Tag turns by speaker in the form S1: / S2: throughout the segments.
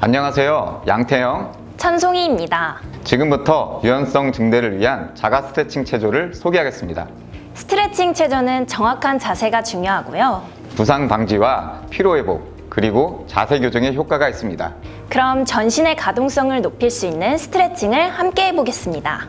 S1: 안녕하세요. 양태영.
S2: 천송이입니다.
S1: 지금부터 유연성 증대를 위한 자가 스트레칭 체조를 소개하겠습니다.
S2: 스트레칭 체조는 정확한 자세가 중요하고요.
S1: 부상 방지와 피로 회복, 그리고 자세 교정에 효과가 있습니다.
S2: 그럼 전신의 가동성을 높일 수 있는 스트레칭을 함께 해보겠습니다.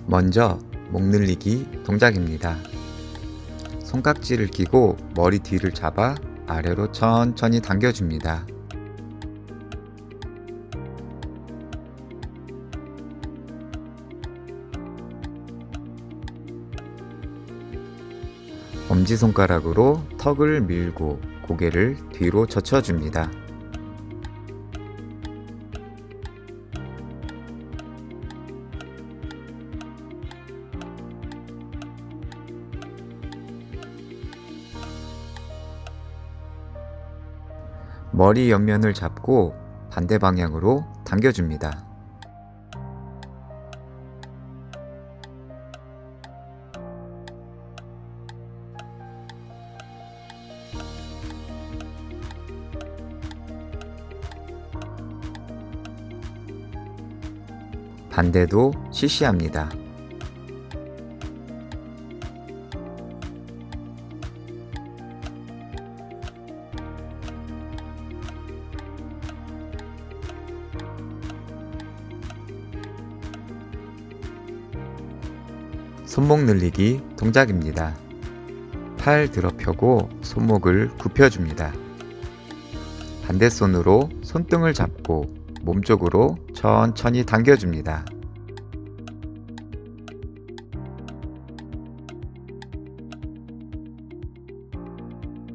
S3: 먼저 목 늘리기 동작입니다. 손깍지를 끼고 머리 뒤를 잡아 아래로 천천히 당겨줍니다. 엄지손가락으로 턱을 밀고 고개를 뒤로 젖혀줍니다. 머리 옆면을 잡고 반대 방향으로 당겨줍니다. 반대도 시시합니다. 손목 늘리기 동작입니다. 팔 들어 펴고 손목을 굽혀줍니다. 반대손으로 손등을 잡고 몸쪽으로 천천히 당겨줍니다.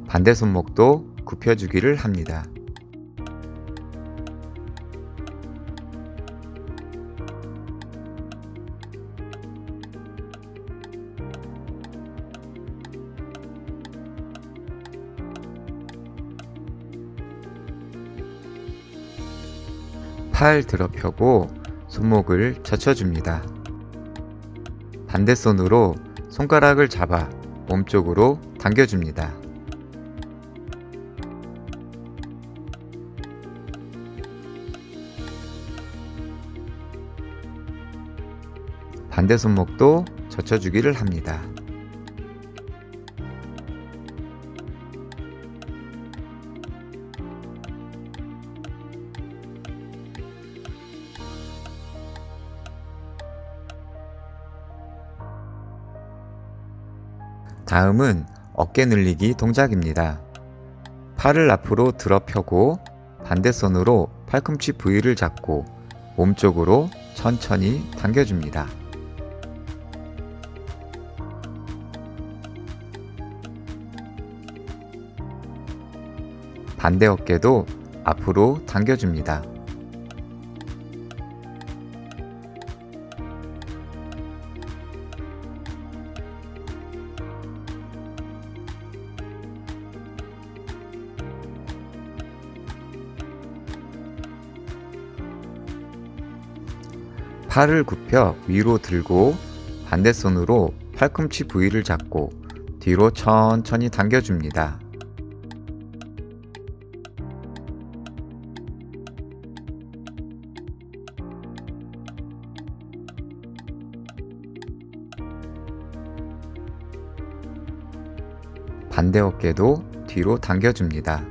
S3: 반대 손목도 굽혀주기를 합니다. 팔 들어 펴고 손목을 젖혀줍니다. 반대손으로 손가락을 잡아 몸쪽으로 당겨줍니다. 반대 손목도 젖혀주기를 합니다. 다음은 어깨 늘리기 동작입니다. 팔을 앞으로 들어 펴고 반대손으로 팔꿈치 부위를 잡고 몸쪽으로 천천히 당겨줍니다. 반대 어깨도 앞으로 당겨줍니다. 팔을 굽혀 위로 들고 반대손으로 팔꿈치 부위를 잡고 뒤로 천천히 당겨줍니다. 반대 어깨도 뒤로 당겨줍니다.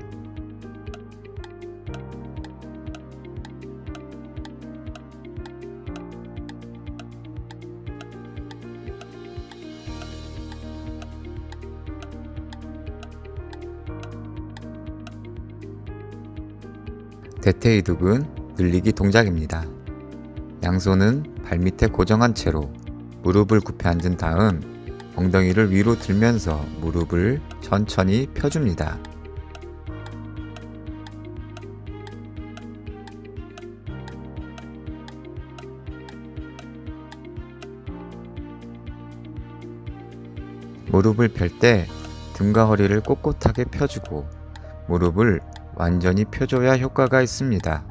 S3: 대퇴이득은 늘리기 동작입니다. 양손은 발밑에 고정한 채로 무릎을 굽혀 앉은 다음 엉덩이를 위로 들면서 무릎을 천천히 펴줍니다. 무릎을 펼 때 등과 허리를 꼿꼿하게 펴주고 무릎을 완전히 펴줘야 효과가 있습니다.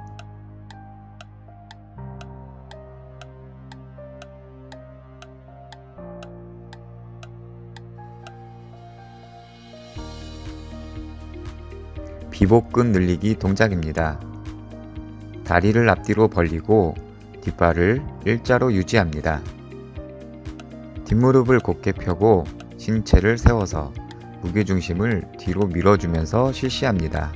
S3: 비복근 늘리기 동작입니다. 다리를 앞뒤로 벌리고 뒷발을 일자로 유지합니다. 뒷무릎을 곧게 펴고 신체를 세워서 무게중심을 뒤로 밀어주면서 실시합니다.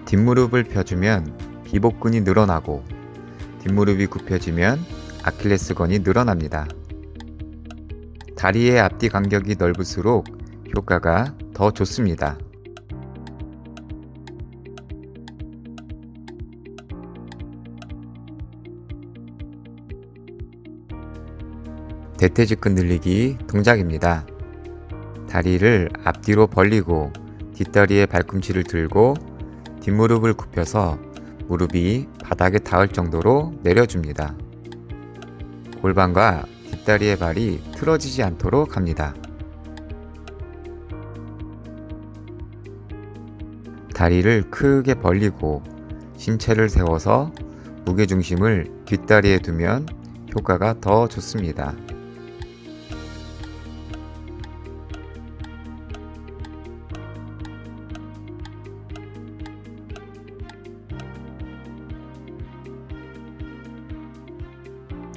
S3: 뒷무릎을 펴주면 비복근이 늘어나고 뒷무릎이 굽혀지면 아킬레스건이 늘어납니다. 다리의 앞뒤 간격이 넓을수록 효과가 더 좋습니다. 대퇴직근 늘리기 동작입니다. 다리를 앞뒤로 벌리고 뒷다리에 발꿈치를 들고 뒷무릎을 굽혀서 무릎이 바닥에 닿을 정도로 내려줍니다. 골반과 뒷다리의 발이 틀어지지 않도록 합니다. 다리를 크게 벌리고 신체를 세워서 무게중심을 뒷다리에 두면 효과가 더 좋습니다.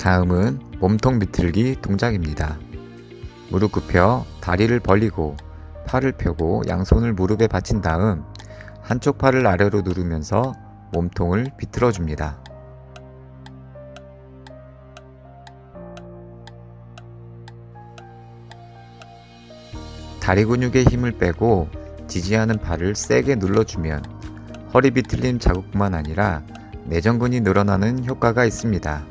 S3: 다음은 몸통 비틀기 동작입니다. 무릎 굽혀 다리를 벌리고 팔을 펴고 양손을 무릎에 받친 다음 한쪽 팔을 아래로 누르면서 몸통을 비틀어 줍니다. 다리 근육에 힘을 빼고 지지하는 팔을 세게 눌러주면 허리 비틀림 자극뿐만 아니라 내전근이 늘어나는 효과가 있습니다.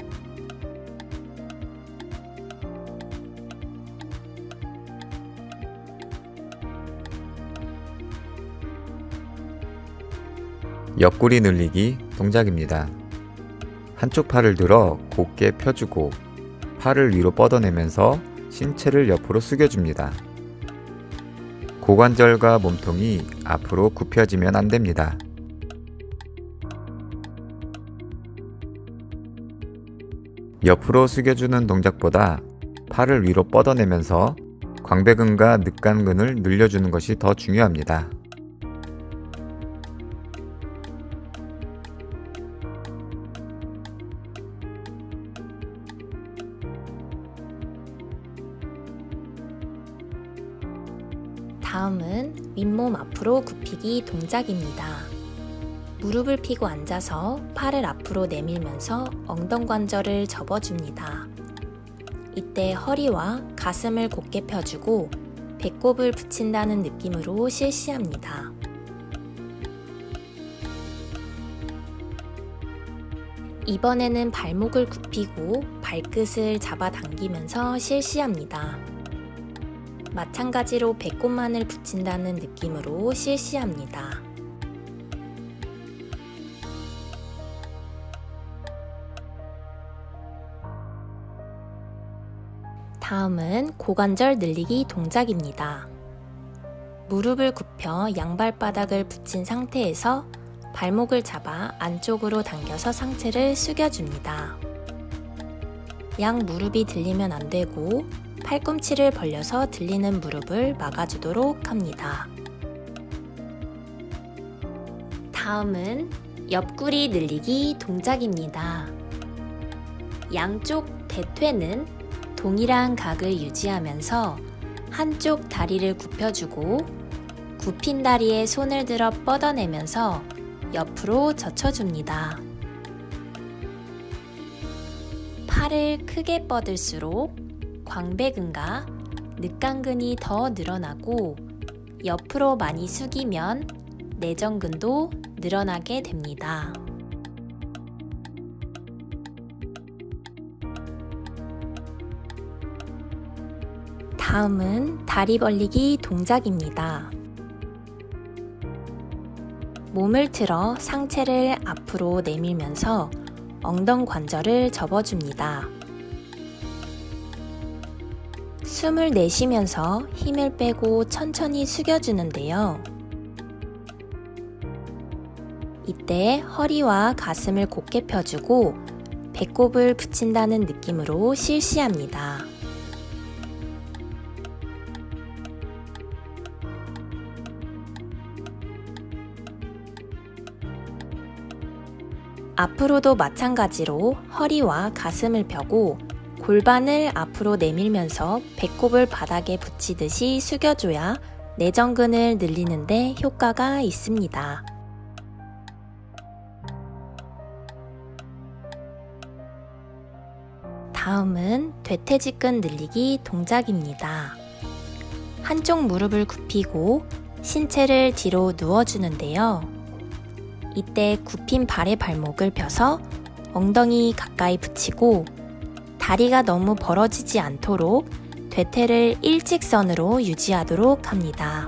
S3: 옆구리 늘리기 동작입니다. 한쪽 팔을 들어 곧게 펴주고 팔을 위로 뻗어내면서 신체를 옆으로 숙여줍니다. 고관절과 몸통이 앞으로 굽혀지면 안 됩니다. 옆으로 숙여주는 동작보다 팔을 위로 뻗어내면서 광배근과 늑간근을 늘려주는 것이 더 중요합니다.
S2: 다음은 윗몸 앞으로 굽히기 동작입니다. 무릎을 펴고 앉아서 팔을 앞으로 내밀면서 엉덩관절을 접어줍니다. 이때 허리와 가슴을 곧게 펴주고 배꼽을 붙인다는 느낌으로 실시합니다. 이번에는 발목을 굽히고 발끝을 잡아당기면서 실시합니다. 마찬가지로 배꼽만을 붙인다는 느낌으로 실시합니다. 다음은 고관절 늘리기 동작입니다. 무릎을 굽혀 양발바닥을 붙인 상태에서 발목을 잡아 안쪽으로 당겨서 상체를 숙여줍니다. 양 무릎이 들리면 안 되고 팔꿈치를 벌려서 들리는 무릎을 막아주도록 합니다. 다음은 옆구리 늘리기 동작입니다. 양쪽 대퇴는 동일한 각을 유지하면서 한쪽 다리를 굽혀주고 굽힌 다리에 손을 들어 뻗어내면서 옆으로 젖혀줍니다. 팔을 크게 뻗을수록 광배근과 늑간근이 더 늘어나고 옆으로 많이 숙이면 내전근도 늘어나게 됩니다. 다음은 다리 벌리기 동작입니다. 몸을 틀어 상체를 앞으로 내밀면서 엉덩관절을 접어줍니다. 숨을 내쉬면서 힘을 빼고 천천히 숙여주는데요. 이때 허리와 가슴을 곧게 펴주고 배꼽을 붙인다는 느낌으로 실시합니다. 앞으로도 마찬가지로 허리와 가슴을 펴고 골반을 앞으로 내밀면서 배꼽을 바닥에 붙이듯이 숙여줘야 내전근을 늘리는데 효과가 있습니다. 다음은 대퇴직근 늘리기 동작입니다. 한쪽 무릎을 굽히고 신체를 뒤로 누워주는데요. 이때 굽힌 발의 발목을 펴서 엉덩이 가까이 붙이고 다리가 너무 벌어지지 않도록 대퇴를 일직선으로 유지하도록 합니다.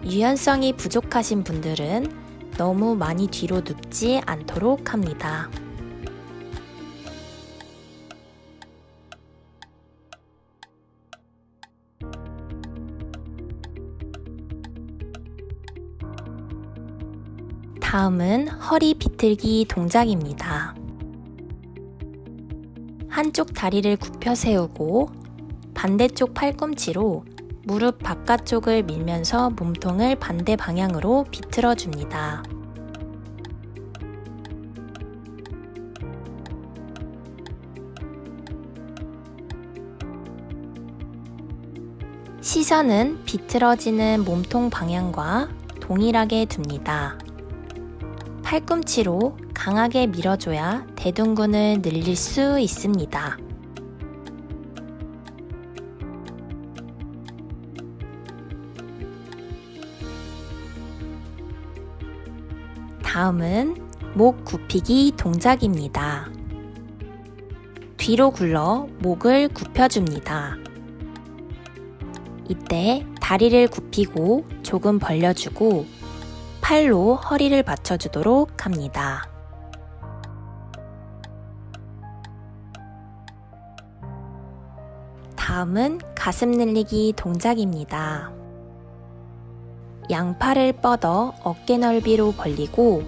S2: 유연성이 부족하신 분들은 너무 많이 뒤로 눕지 않도록 합니다. 다음은 허리 비틀기 동작입니다. 한쪽 다리를 굽혀 세우고 반대쪽 팔꿈치로 무릎 바깥쪽을 밀면서 몸통을 반대 방향으로 비틀어 줍니다. 시선은 비틀어지는 몸통 방향과 동일하게 둡니다. 팔꿈치로 강하게 밀어줘야 대둔근을 늘릴 수 있습니다. 다음은 목 굽히기 동작입니다. 뒤로 굴러 목을 굽혀줍니다. 이때 다리를 굽히고 조금 벌려주고 팔로 허리를 받쳐주도록 합니다. 다음은 가슴 늘리기 동작입니다. 양팔을 뻗어 어깨 넓이로 벌리고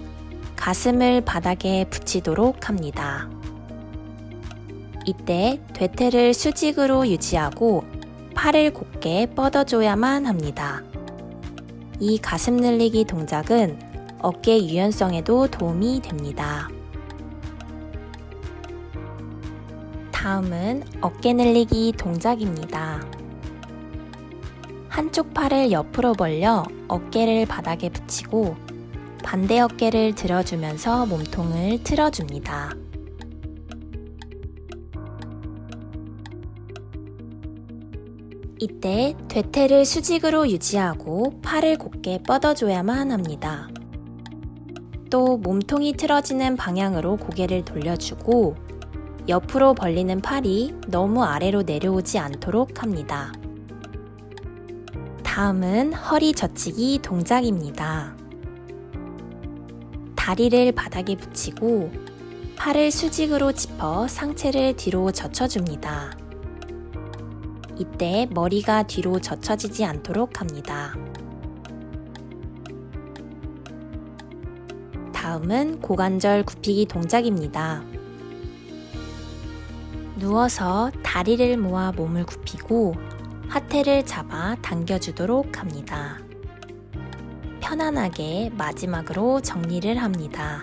S2: 가슴을 바닥에 붙이도록 합니다. 이때 대퇴를 수직으로 유지하고 팔을 곧게 뻗어줘야만 합니다. 이 가슴 늘리기 동작은 어깨 유연성에도 도움이 됩니다. 다음은 어깨 늘리기 동작입니다. 한쪽 팔을 옆으로 벌려 어깨를 바닥에 붙이고 반대 어깨를 들어주면서 몸통을 틀어줍니다. 이때 대퇴를 수직으로 유지하고 팔을 곧게 뻗어줘야만 합니다. 또 몸통이 틀어지는 방향으로 고개를 돌려주고 옆으로 벌리는 팔이 너무 아래로 내려오지 않도록 합니다. 다음은 허리 젖히기 동작입니다. 다리를 바닥에 붙이고 팔을 수직으로 짚어 상체를 뒤로 젖혀줍니다. 이때 머리가 뒤로 젖혀지지 않도록 합니다. 다음은 고관절 굽히기 동작입니다. 누워서 다리를 모아 몸을 굽히고 하태를 잡아 당겨주도록 합니다. 편안하게 마지막으로 정리를 합니다.